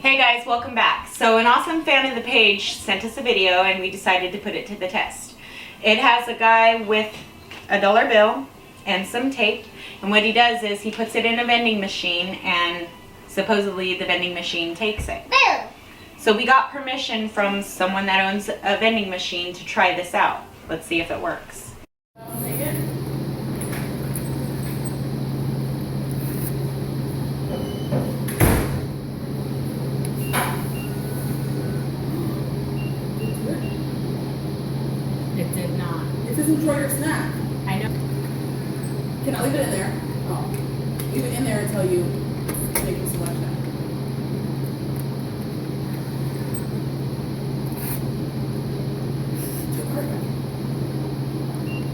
Hey guys, welcome back. So an awesome fan of the page sent us a video and we decided to put it to the test. It has a guy with a dollar bill and some tape, and what he does is he puts it in a vending machine and supposedly the vending machine takes it. Bill. So we got permission from someone that owns a vending machine to try this out. Let's see if it works. It did not. It says enjoy your snack. I know. Can I leave it in there? Oh. Leave it in there until you make your selection.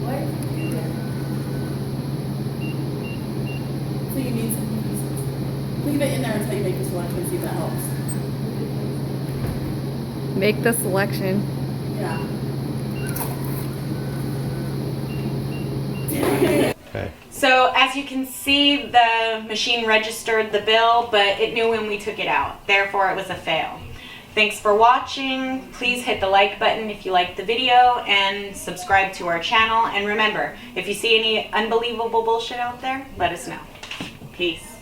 What? So you need some pieces. Leave it in there until you make your selection, see if that helps. Make the selection. Yeah. Okay. So as you can see, the machine registered the bill, but it knew when we took it out. Therefore, it was a fail. Thanks for watching. Please hit the like button if you liked the video and subscribe to our channel. And remember, if you see any unbelievable bullshit out there, let us know. Peace.